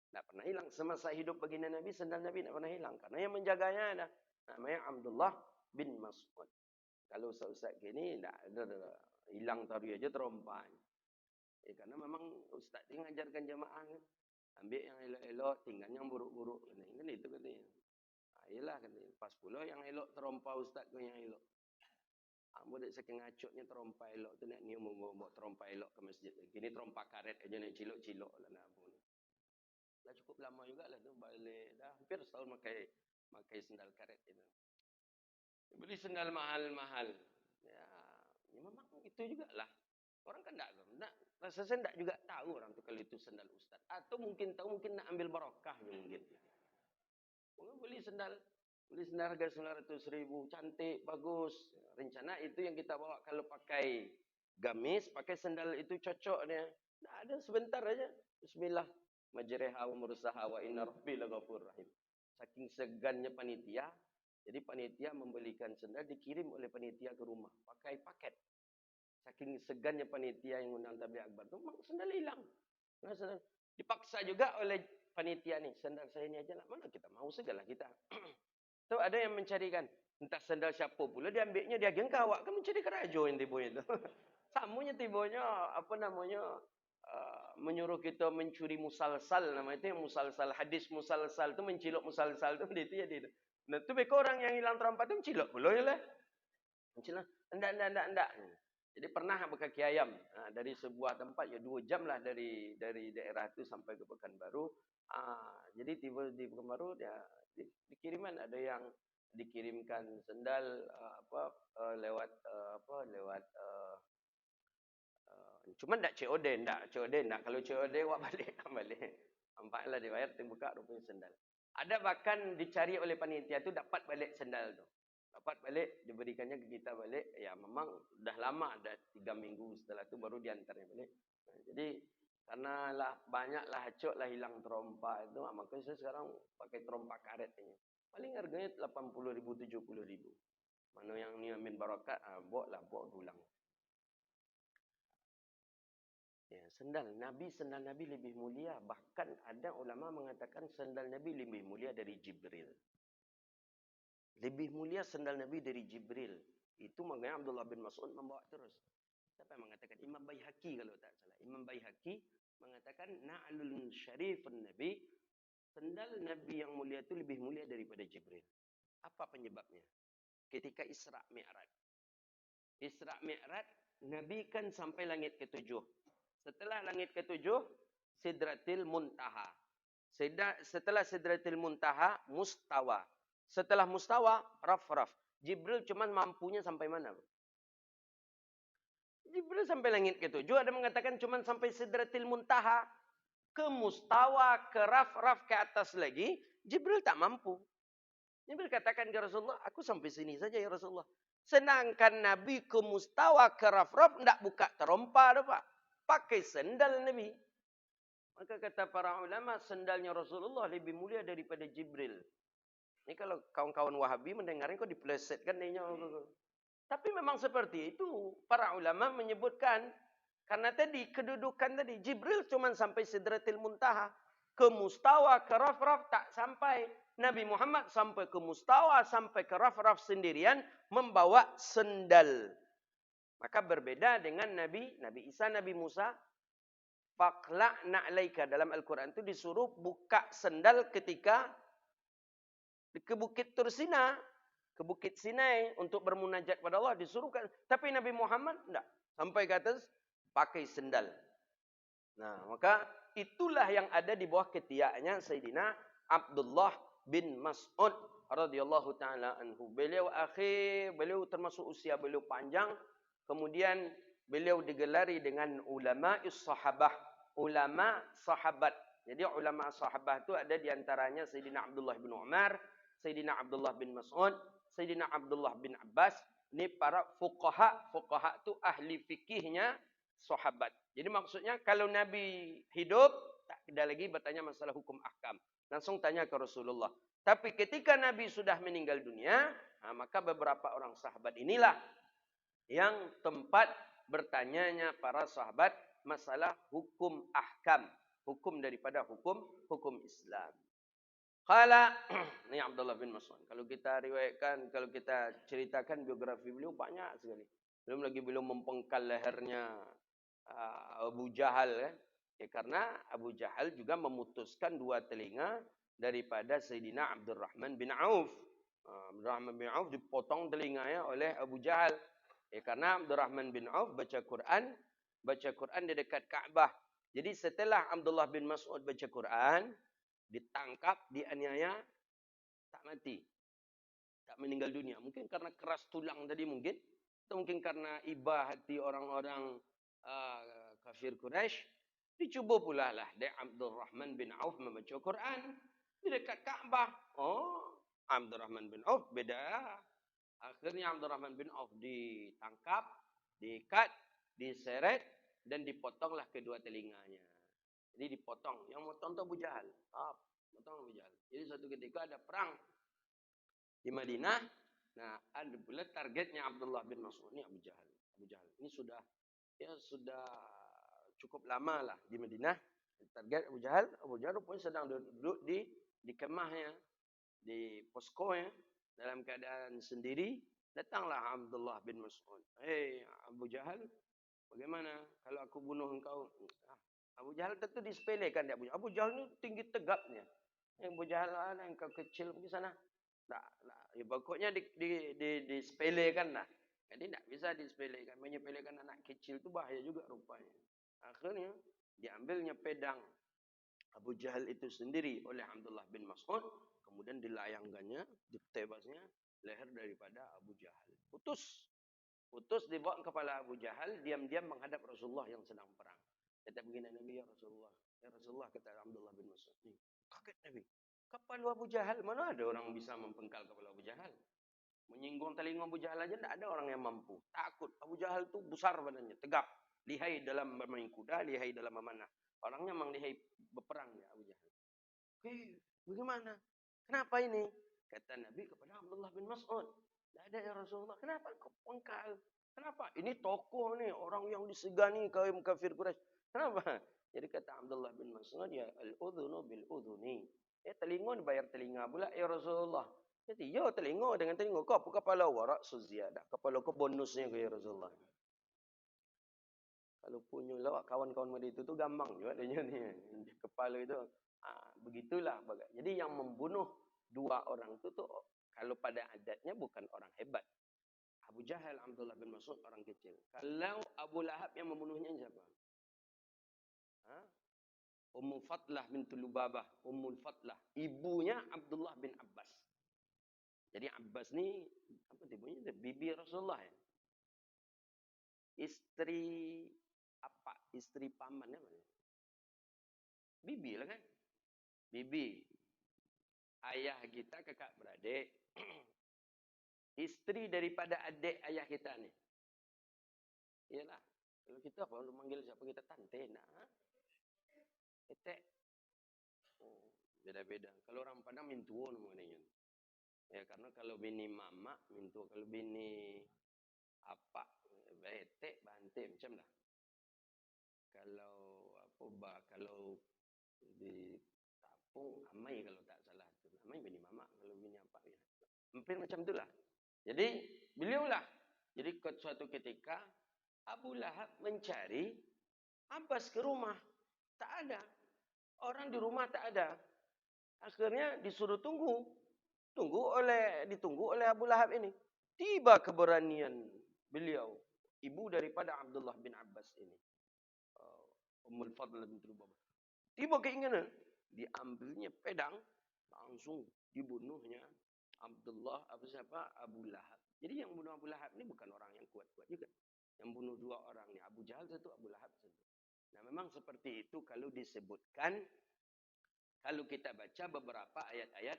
Tidak pernah hilang. Semasa hidup baginda Nabi, sendal Nabi tidak pernah hilang. Karena yang menjaganya ada namanya Abdullah bin Mas'ud. Kalau ustaz gini, tidak ada hilang tadi aja terompak. Karena memang ustaz ini mengajarkan jamaah kan. Ambil yang elok-elok, tinggal yang buruk-buruk. Kan itu katanya. Ayolah katanya. Pas pula yang elok terompa ustaz kau yang elok. Mudah saking ngacuknya terompa elok tu nak ni mau terompa elok ke masjid. Kini terompa karet aja nak cilok-cilok lah nak pun. Dah cukup lama jugalah tu balik dah hampir setahun pakai sendal karet itu. Beli sendal mahal-mahal. Ya memang itu jugalah. Orang kan tak rasa saya tak juga tahu orang tu kalau itu sendal ustaz. Atau mungkin tahu, mungkin nak ambil barokah mungkin. Mungkin beli sendal harga 900.000, cantik, bagus. Rencana itu yang kita bawa kalau pakai gamis, pakai sendal itu cocok dia. Tak ada sebentar aja. Bismillah. Majriha wa mursaha wa inna rabbi laghafurur rahim. Saking segannya panitia, jadi panitia membelikan sendal dikirim oleh panitia ke rumah pakai paket. Saking segannya panitia yang undang tabligh akbar tu, sendal hilang. Nah, sendal dipaksa juga oleh panitia ni, sendal saya ni aja lah. Mana kita mau segala kita. Tu ada yang mencarikan, entah sendal siapa pula dia ambilnya, dia geng kawak kan mencari kerajo yang tibonya tu. Samunya tibonya apa namanya menyuruh kita mencuri musalsal, nama itu yang musalsal, hadis musalsal tu, mencilok musalsal tu dia ya dia. Nah tu mereka orang yang hilang terompak tu mencilok pula ya lah. Mencilok, endak. Jadi pernah berkaki ayam dari sebuah tempat ya 2 jam lah dari daerah itu sampai ke Pekanbaru. Jadi tiba di Pekanbaru dia dikiriman, ada yang dikirimkan sendal lewat cuma ndak COD ndak. Kalau COD wak balik. Nampaklah dibayar buka rupanya sendal. Ada bahkan dicari oleh panitia tu dapat balik sendal tu. Dapat balik, diberikannya ke kita balik. Ya memang dah lama, dah 3 minggu setelah tu baru diantarnya balik. Jadi karena lah banyaklah hacuk lah hilang terompak itu, maka saya sekarang pakai terompak karet ini. Paling harganya 80.000, 70.000. Mana yang ni amin barakat, bawa ulang. Ya, sendal Nabi lebih mulia. Bahkan ada ulama mengatakan sendal Nabi lebih mulia dari Jibril. Lebih mulia sendal Nabi dari Jibril. Itu makanya Abdullah bin Mas'ud membawa terus. Siapa yang mengatakan? Imam Baihaqi kalau tak salah. Imam Baihaqi mengatakan na'lul syarifun Nabi, sendal Nabi yang mulia itu lebih mulia daripada Jibril. Apa penyebabnya? Ketika Isra Mi'raj. Isra Mi'raj, Nabi kan sampai langit ketujuh. Setelah langit ketujuh, Sidratil Muntaha. Setelah Sidratil Muntaha, Mustawa. Setelah Mustawa, Raf-Raf. Jibril cuma mampunya sampai mana? Jibril sampai langit ketujuh, ada mengatakan cuma sampai Sidratil Muntaha. Ke Mustawa, ke Raf-Raf, ke atas lagi, Jibril tak mampu. Jibril katakan ke Rasulullah, aku sampai sini saja ya Rasulullah. Sedangkan Nabi ke Mustawa, ke Raf-Raf, tidak buka terompa, Pak. Pakai sendal Nabi. Maka kata para ulama, sendalnya Rasulullah lebih mulia daripada Jibril. Ini kalau kawan-kawan Wahabi mendengarnya kok diplesetkan. Tapi memang seperti itu. Para ulama menyebutkan. Karena tadi, kedudukan tadi. Jibril cuma sampai Sidratil Muntaha. Ke Mustawa, ke Raf-Raf tak sampai. Nabi Muhammad sampai ke Mustawa, sampai ke Raf-Raf sendirian. Membawa sendal. Maka berbeda dengan Nabi Isa, Nabi Musa. Faqla' na'laika. Dalam Al-Quran itu disuruh buka sendal ketika ke Bukit Tursina. Ke Bukit Sinai untuk bermunajat pada Allah disuruhkan. Tapi Nabi Muhammad tidak. Sampai ke atas pakai sendal. Nah, maka itulah yang ada di bawah ketiaknya Sayyidina Abdullah bin Mas'ud radhiyallahu taala anhu. Beliau termasuk usia beliau panjang. Kemudian beliau digelari dengan ulama sahabah, ulama sahabat. Jadi ulama sahabat itu ada di antaranya Sayyidina Abdullah bin Umar, Sayyidina Abdullah bin Mas'ud, Sayyidina Abdullah bin Abbas. Ini para fuqaha. Fuqaha itu ahli fikihnya sahabat. Jadi maksudnya kalau Nabi hidup, tak ada lagi bertanya masalah hukum ahkam. Langsung tanya ke Rasulullah. Tapi ketika Nabi sudah meninggal dunia, maka beberapa orang sahabat inilah yang tempat bertanyanya para sahabat masalah hukum ahkam. Hukum daripada hukum Islam. Qala, ini Abdullah bin Mas'ud. Kalau kita riwayatkan, kalau kita ceritakan biografi beliau banyak sekali. Belum lagi beliau mempengkal lehernya Abu Jahal. Ya, karena Abu Jahal juga memutuskan dua telinga daripada Sayyidina Abdurrahman bin Auf. Abdurrahman bin Auf dipotong telinganya oleh Abu Jahal. Ya, karena Abdurrahman bin Auf baca Quran di dekat Ka'bah. Jadi setelah Abdullah bin Mas'ud baca Quran, ditangkap, dianiaya, tak mati. Tak meninggal dunia. Mungkin karena keras tulang tadi mungkin. Atau mungkin karena iba hati orang-orang kafir Quraisy. Dicuba pula lah dari Abdurrahman bin Auf membaca Quran di dekat Ka'bah. Oh, Abdurrahman bin Auf beda. Akhirnya Abdurrahman bin Auf ditangkap, diikat, diseret, dan dipotonglah kedua telinganya. Jadi dipotong. Yang motong itu Abu Jahal. Potong Abu Jahal. Jadi suatu ketika ada perang di Madinah. Nah, ada pula targetnya Abdullah bin Mas'ud ini Abu Jahal. Ini sudah cukup lama lah di Madinah. Target Abu Jahal. Abu Jahal pun sedang duduk di kemahnya, di poskonya, dalam keadaan sendiri. Datanglah Abdullah bin Mas'ud. Hei Abu Jahal, bagaimana kalau aku bunuh engkau? Abu Jahal tentu disepelekan dia. Abu Jahal ini tinggi tegapnya. Yang Abu Jahal yang kau kecil pergi sana. Ya, pokoknya disepelekan lah. Jadi tidak bisa disepelekan. Menyepelekan anak kecil itu bahaya juga rupanya. Akhirnya diambilnya pedang Abu Jahal itu sendiri oleh Abdullah bin Mas'ud. Kemudian dilayangkannya, ditebasnya leher daripada Abu Jahal. Putus dibawa kepala Abu Jahal. Diam-diam menghadap Rasulullah yang sedang perang. Kata begini Nabi, ya Rasulullah. Ya Rasulullah, kata Abdullah bin Mas'ud. Kaget Nabi. Kepala Abu Jahal, mana ada orang bisa mempengkal kepala Abu Jahal? Menyinggung telinga Abu Jahal aja tidak ada orang yang mampu. Takut. Abu Jahal itu besar badannya, tegap. Lihai dalam bermain kuda, lihai dalam memanah. Orangnya memang lihai berperang ya Abu Jahal. Bagaimana? Kenapa ini? Kata Nabi kepada Abdullah bin Mas'ud. Tak ada ya Rasulullah. Kenapa kau pangkal? Kenapa? Ini tokoh ni, orang yang disegani kaum kafir Quraisy. Kenapa? Jadi kata Abdullah bin Mas'ud, ya al-udhunu bil-udhuni. Ya telinga dibayar telinga pula ya Rasulullah. Jadi ya telinga dengan telinga. Kau apa kepala warak suziyadah. Kepala kau bonusnya ke ya Rasulullah. Kalau punya lawak kawan-kawan muda itu tu gampang juga dia ni. Kepala itu. Begitulah. Jadi yang membunuh dua orang itu tu kalau pada adatnya bukan orang hebat. Abu Jahal, Abdullah bin Mas'ud orang kecil. Kalau Abu Lahab yang membunuhnya siapa? Ha? Ummu Fatlah bintu Lubabah. Ummul Fatlah. Ibunya Abdullah bin Abbas. Jadi Abbas ni, apa dia punya? Bibi Rasulullah ya? Isteri apa? Isteri paman apa? Bibi lah kan? Bibi. Ayah kita kakak beradik. Isteri daripada adik ayah kita ni. Iyalah. Kalau kita apa? Lu manggil siapa kita? Tante nak. Ha? Etek. Oh, beda-beda. Kalau orang Padang mintuo namanya. Ya karena kalau bini mama mintuo, kalau bini apa etek bante macam dah. Kalau apa kalau di kampung amai kalau tak salah tu. Amai bini mama, kalau bini apa ya. Hampir macam itulah. Jadi beliaulah. Jadi suatu ketika Abu Lahab mencari Abbas ke rumah. Tak ada. Orang di rumah tak ada. Akhirnya disuruh ditunggu oleh Abu Lahab ini. Tiba keberanian beliau, ibu daripada Abdullah bin Abbas ini. Ummul Fadl bin Lubabah. Tiba keinginan, diambilnya pedang, langsung dibunuhnya Abu Lahab. Jadi yang bunuh Abu Lahab ini bukan orang yang kuat-kuat juga. Yang bunuh dua orang ni, Abu Jahal satu, Abu Lahab satu. Nah, memang seperti itu kalau disebutkan, kalau kita baca beberapa ayat-ayat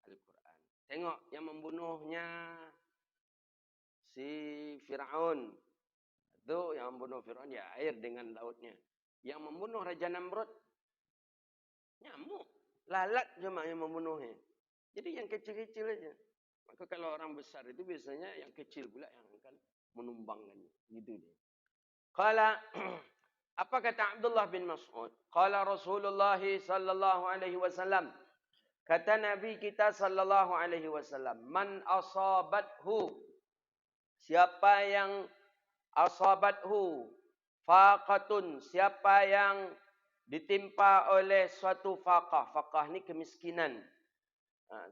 Al-Quran. Tengok yang membunuhnya si Fir'aun. Itu yang membunuh Fir'aun, ya air dengan lautnya. Yang membunuh Raja Namrud, nyamuk. Lalat cuma yang membunuhnya. Jadi yang kecil-kecil aja. Maka kalau orang besar itu biasanya yang kecil pula yang akan menumbangkannya. Gitu dia. Qala apa kata Abdullah bin Mas'ud? Qala Rasulullah sallallahu alaihi wasallam. Kata Nabi kita sallallahu alaihi wasallam, man asabathu, siapa yang asabathu faqatun, siapa yang ditimpa oleh suatu faqah. Faqah ni kemiskinan.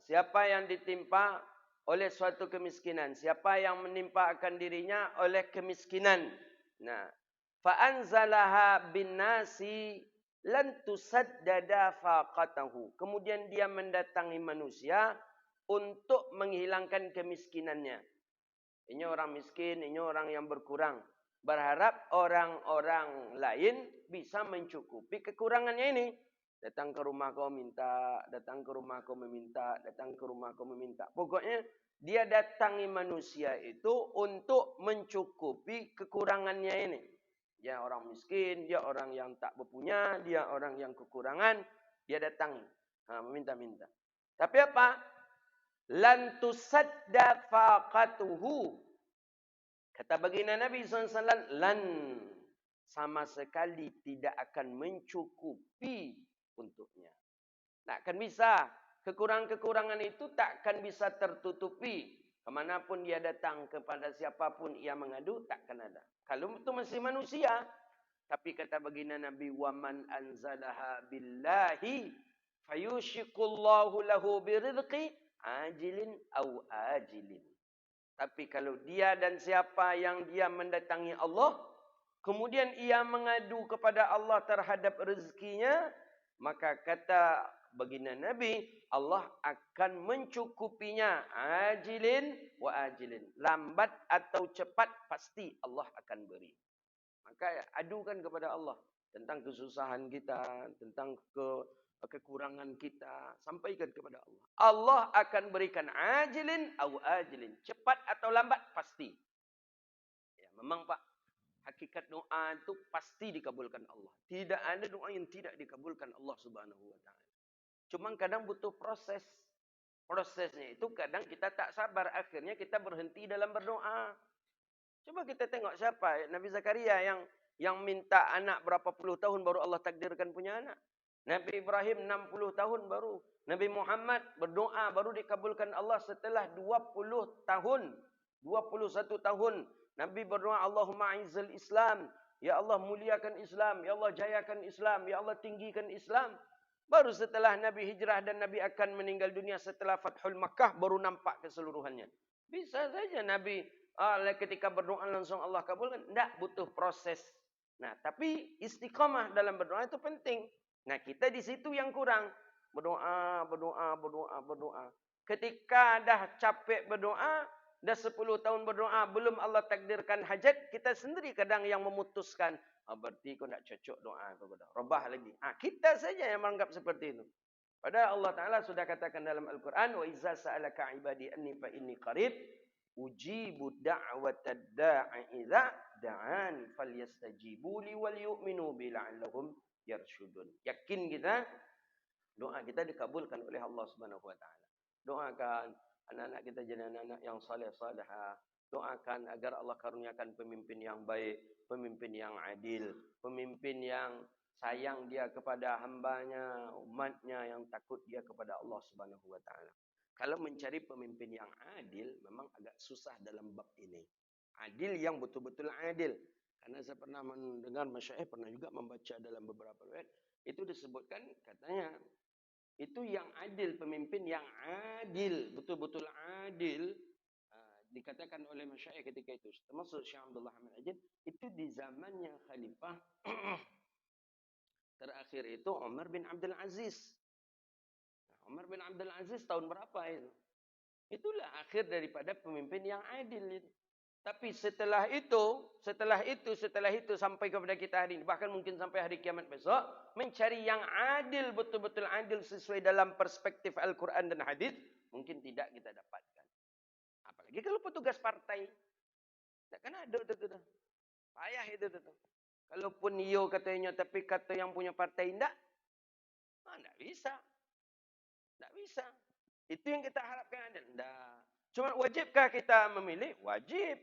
Siapa yang ditimpa oleh suatu kemiskinan, siapa yang menimpa akan dirinya oleh kemiskinan. Nah, fa anzalaha bin nasi lan tusaddada faqatahu. Kemudian dia mendatangi manusia untuk menghilangkan kemiskinannya. Ini orang miskin, ini orang yang berkurang. Berharap orang-orang lain bisa mencukupi kekurangannya ini. Datang ke rumah kau minta, datang ke rumah kau meminta, datang ke rumah kau meminta. Pokoknya dia datangi manusia itu untuk mencukupi kekurangannya ini. Dia orang miskin, dia orang yang tak berpunya, dia orang yang kekurangan, dia datangi. Meminta-minta. Tapi apa? Lan tusadda faqatuhu. Kata baginda Nabi SAW, lan sama sekali tidak akan mencukupi untuknya. Tak akan bisa. Kekurangan-kekurangan itu tak akan bisa tertutupi. Kemanapun dia datang, kepada siapapun ia mengadu, tak akan ada. Kalau itu masih manusia. Tapi kata baginda Nabi, وَمَنْ أَنْزَلَهَا بِاللَّهِ فَيُشِقُ lahu birizqi ajilin au ajilin. Tapi kalau dia dan siapa yang dia mendatangi Allah, kemudian ia mengadu kepada Allah terhadap rezekinya, maka kata baginda Nabi, Allah akan mencukupinya ajilin wa ajilin. Lambat atau cepat pasti Allah akan beri. Maka adukan kepada Allah tentang kesusahan kita, tentang kekurangan kita, sampaikan kepada Allah. Allah akan berikan ajilin atau ajilin, cepat atau lambat pasti. Ya, memang Pak, hakikat doa itu pasti dikabulkan Allah. Tidak ada doa yang tidak dikabulkan Allah Subhanahu wa taala. Cuma kadang butuh proses. Prosesnya itu kadang kita tak sabar. Akhirnya kita berhenti dalam berdoa. Coba kita tengok siapa? Nabi Zakaria yang minta anak berapa puluh tahun baru Allah takdirkan punya anak. Nabi Ibrahim 60 tahun baru. Nabi Muhammad berdoa baru dikabulkan Allah setelah 20 tahun. 21 tahun. Nabi berdoa, Allahumma izzil Islam. Ya Allah muliakan Islam. Ya Allah jayakan Islam. Ya Allah tinggikan Islam. Baru setelah Nabi hijrah dan Nabi akan meninggal dunia setelah Fathul Makkah baru nampak keseluruhannya. Bisa saja Nabi ketika berdoa langsung Allah kabulkan. Tidak, butuh proses. Nah, tapi istiqamah dalam berdoa itu penting. Nah, kita di situ yang kurang. Berdoa. Ketika dah capek berdoa, dah 10 tahun berdoa, belum Allah takdirkan hajat, kita sendiri kadang yang memutuskan. Berarti kau tak cocok doa kau. Robah lagi. Kita saja yang menganggap seperti itu. Padahal Allah Ta'ala sudah katakan dalam Al-Quran, وَإِذَا سَأَلَكَ عِبَادِي أَنِّي فَإِنِّي قَرِيبٌ أُجِيبُ دَعْوَةَ الدَّاعِ إِذَا دَعَانِ فَلْيَسْتَجِيبُوا لِي وَلْيُؤْمِنُوا بِي لَعَلَّهُمْ يَرْشُدُونَ. Yakin kita, doa kita dikabulkan oleh Allah Subhanahu Wa Ta'ala. Doakan anak-anak kita jadi anak-anak yang saleh-salehah. Doakan agar Allah karuniakan pemimpin yang baik, pemimpin yang adil, pemimpin yang sayang dia kepada hambanya, umatnya, yang takut dia kepada Allah Subhanahu Wa Ta'ala. Kalau mencari pemimpin yang adil, memang agak susah dalam bab ini. Adil yang betul-betul adil. Karena saya pernah mendengar masyayikh, pernah juga membaca dalam beberapa riwayat, itu disebutkan katanya, itu yang adil, pemimpin yang adil, betul-betul adil, dikatakan oleh masyayikh ketika itu, termasuk Syekh Abdullah Hamid Ajid, itu di zamannya khalifah terakhir itu Umar bin Abdul Aziz. Umar bin Abdul Aziz tahun berapa itu? Itulah akhir daripada pemimpin yang adil itu. Tapi setelah itu sampai kepada kita hari ini, bahkan mungkin sampai hari kiamat besok, mencari yang adil, betul-betul adil sesuai dalam perspektif Al-Quran dan hadis, mungkin tidak kita dapatkan. Apalagi kalau petugas partai. Takkan ada itu. Payah itu. Kalaupun iyo katanya, tapi kata yang punya partai tidak, tidak bisa. Tidak bisa. Itu yang kita harapkan ada. Tidak. Cuma wajibkah kita memilih? Wajib.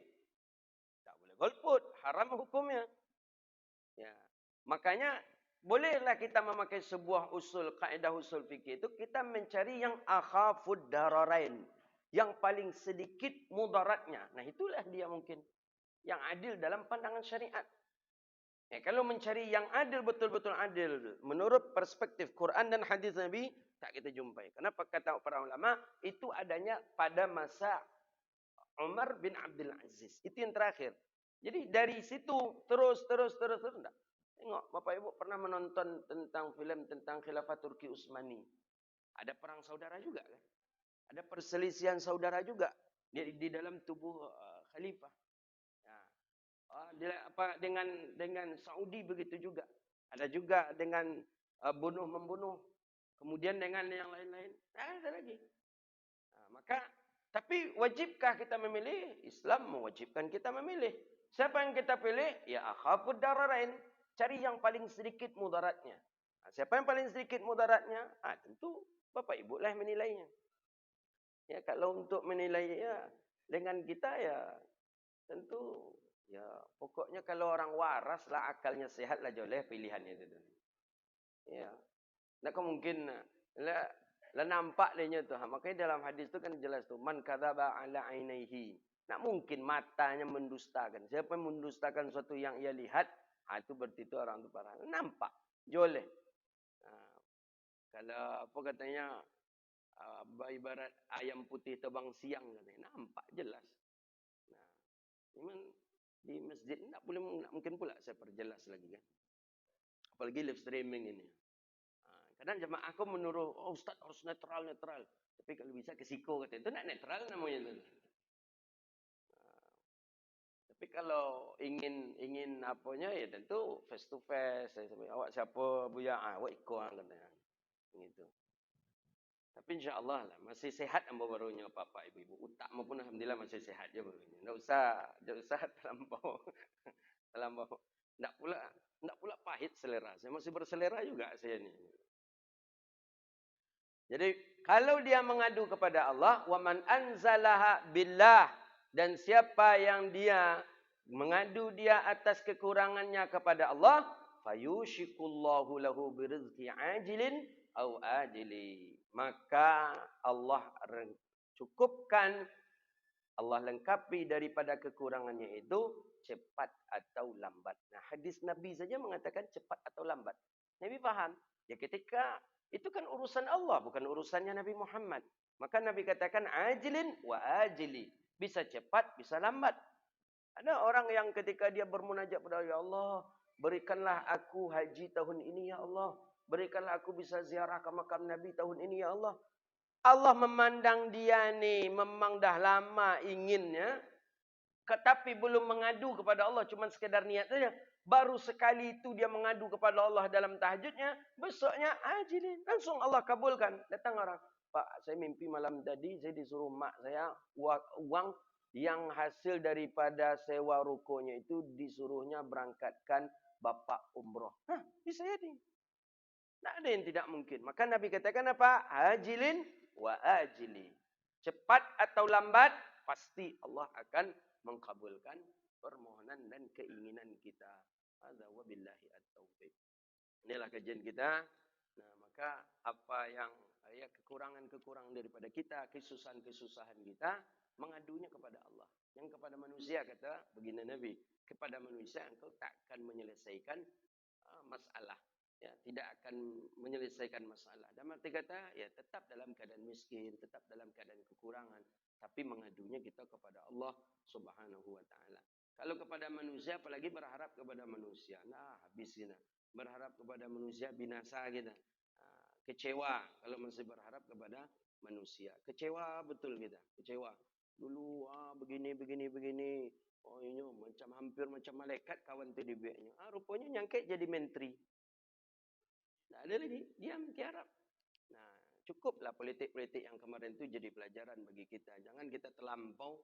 Tak boleh golput. Haram hukumnya. Ya. Makanya, bolehlah kita memakai sebuah usul, kaedah usul fikih itu, kita mencari yang akhafud dararain. Yang paling sedikit mudaratnya. Nah, itulah dia mungkin. Yang adil dalam pandangan syariat. Ya, kalau mencari yang adil, betul-betul adil. Menurut perspektif Quran dan hadis Nabi, tak kita jumpai. Kenapa kata para ulama? Itu adanya pada masa Umar bin Abdul Aziz. Itu yang terakhir. Jadi dari situ terus. Enggak. Tengok, Bapak Ibu pernah menonton tentang film tentang Khilafah Turki Utsmani. Ada perang saudara juga kan? Ada perselisihan saudara juga di dalam tubuh khalifah. Dengan Saudi begitu juga. Ada juga dengan bunuh-membunuh. Kemudian dengan yang lain-lain. Ada lagi. Tapi wajibkah kita memilih? Islam mewajibkan kita memilih. Siapa yang kita pilih? Ya akhafud dararain. Cari yang paling sedikit mudaratnya. Siapa yang paling sedikit mudaratnya? Tentu Bapak Ibu lah menilainya. Ya, kalau untuk menilainya dengan kita ya tentu ya pokoknya kalau orang waras lah, akalnya sehat lah, joleh pilihannya itu. Ya. Nah, mungkin lah nampak dia tu. Makanya dalam hadis tu kan jelas tu, man kadzaba ala ainaihi. Tak mungkin matanya mendustakan. Siapa yang mendustakan sesuatu yang ia lihat, itu berarti itu orang tu parah. Nampak joleh. Kalau apa katanya, ibarat ayam putih terbang siang katanya, nampak jelas. Memang di masjid tak mungkin pula saya perjelas lagi kan. Apalagi live streaming ini. Kadang jemaah aku menuruh, Ustaz harus netral. Tapi kalau bisa ke siko kata itu nak netral namanya itu. Tapi kalau ingin apanya ya tentu face to face. Awak siapa Buya? Awak ikut katanya. Gitu. Tapi insya-Allah lah masih sehat ambo barunya Bapak Ibu. Utak maupun alhamdulillah masih sehat je barunya. Enggak usah terlampau. Enggak pula pahit selera. Saya masih berselera juga saya ni. Jadi kalau dia mengadu kepada Allah, wa man anzalaha billah, dan siapa yang dia mengadu dia atas kekurangannya kepada Allah, fayushikullahu lahu birizqi ajilin au ajili. Maka Allah cukupkan, Allah lengkapi daripada kekurangannya itu cepat atau lambat. Nah, hadis Nabi saja mengatakan cepat atau lambat. Nabi faham. Ya ketika itu kan urusan Allah, bukan urusannya Nabi Muhammad. Maka Nabi katakan ajilin wa ajili. Bisa cepat, bisa lambat. Ada orang yang ketika dia bermunajat kepada ya Allah, berikanlah aku haji tahun ini ya Allah. Berikanlah aku bisa ziarah ke makam Nabi tahun ini ya Allah. Allah memandang dia ni memang dah lama inginnya, tetapi belum mengadu kepada Allah, cuma sekedar niat saja. Baru sekali itu dia mengadu kepada Allah dalam tahajudnya, besoknya ajilin, langsung Allah kabulkan. Datang orang, Pak, saya mimpi malam tadi, saya disuruh mak saya uang yang hasil daripada sewa rukonya itu disuruhnya berangkatkan bapak umroh. Hah, bisa jadi. Tak ada yang tidak mungkin. Maka Nabi katakan apa? Ajilin wa ajili. Cepat atau lambat, pasti Allah akan mengkabulkan permohonan dan keinginan kita. Hadza wabillahi at-taufiq. Inilah kajian kita. Nah, maka apa yang kekurangan-kekurangan daripada kita, kesusahan-kesusahan kita, mengadunya kepada Allah. Yang kepada manusia kata begini Nabi, kepada manusia engkau takkan menyelesaikan masalah. Ya, tidak akan menyelesaikan masalah. Dan arti kata, ya tetap dalam keadaan miskin, tetap dalam keadaan kekurangan, tapi mengadunya kita kepada Allah Subhanahu wa taala. Kalau kepada manusia, apalagi berharap kepada manusia, nah habis kita. Berharap kepada manusia binasa kita. Kecewa kalau masih berharap kepada manusia. Kecewa betul kita, kecewa. Dulu begini. Oh ini macam hampir macam malaikat kawan TDB-nya. Rupanya nyangkit jadi menteri. Tak ada lagi, diam tiarap. Nah, cukuplah politik-politik yang kemarin itu jadi pelajaran bagi kita. Jangan kita terlampau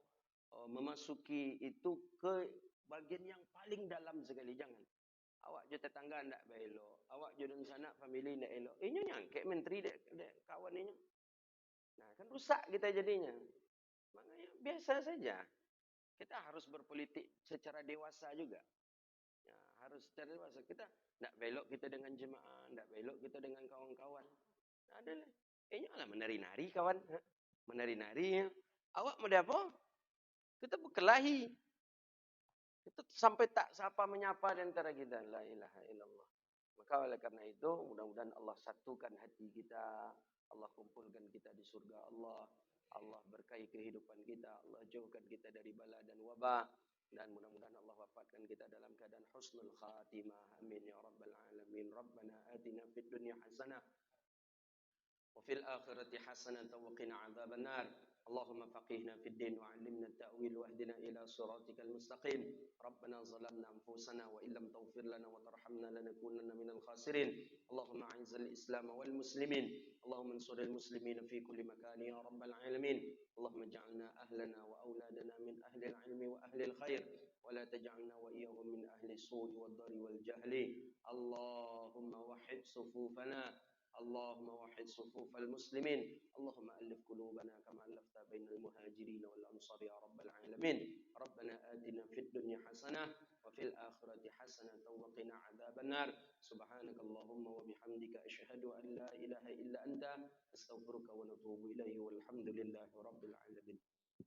memasuki itu ke bagian yang paling dalam sekali. Jangan. Awak je tetangga tak belok. Awak je dan sana family tak elok. Ini nyangkek menteri dek kawan ini. Nah, kan rusak kita jadinya. Maknanya biasa saja. Kita harus berpolitik secara dewasa juga. Ya, harus secara dewasa. Kita tak belok kita dengan jemaah, tak belok kita dengan kawan-kawan. Adalah. Lah menari-nari kawan. Menari-nari. Awak mau apa? Kita berkelahi. Kita sampai tak sapa menyapa di antara kita. La ilaha illallah. Maka oleh karena itu, mudah-mudahan Allah satukan hati kita. Allah kumpulkan kita di surga Allah. Allah berkahi kehidupan kita. Allah jauhkan kita dari bala dan wabah. Dan mudah-mudahan Allah wafatkan kita dalam keadaan husnul khatimah. Amin ya rabbal alamin. Rabbana atina fid dunya hasanah wa fil akhirati hasanah wa qina adzaban nar. Allahumma faqihna fid din wa 'allimna at-ta'wil wa ihdina ila siratikal mustaqim. Rabbana zalamna anfusana wa illam taghfir lana wa tarhamna lanakunanna minal khasirin. Allahumma a'izzal islam wal muslimin. Allahumma ansuril muslimin fi kulli makan ya rabbal alamin. Allahumma ij'alna ahlana wa auladana min ahli al-'ilmi wa ahli al-khair wa la taj'alna wa iyyahum min ahli as-su'i wad-dari wal jahli. Allahumma wahhid sufufana. اللهم وحد صفوف المسلمين. اللهم ألف قلوبنا كما ألفت بين المهاجرين والأنصار يا رب العالمين. ربنا آتنا في الدنيا حسنة وفي الآخرة حسنة وقنا عذاب النار. سبحانك اللهم وبحمدك أشهد أن لا إله إلا أنت أستغفرك ونتوب إليه والحمد لله رب العالمين.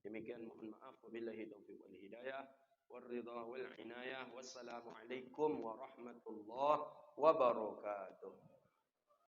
Demikian mohon maaf, wabillahi taufiq wal hidayah wal ridha wal inayah. Wassalamualaikum warahmatullahi wabarakatuh.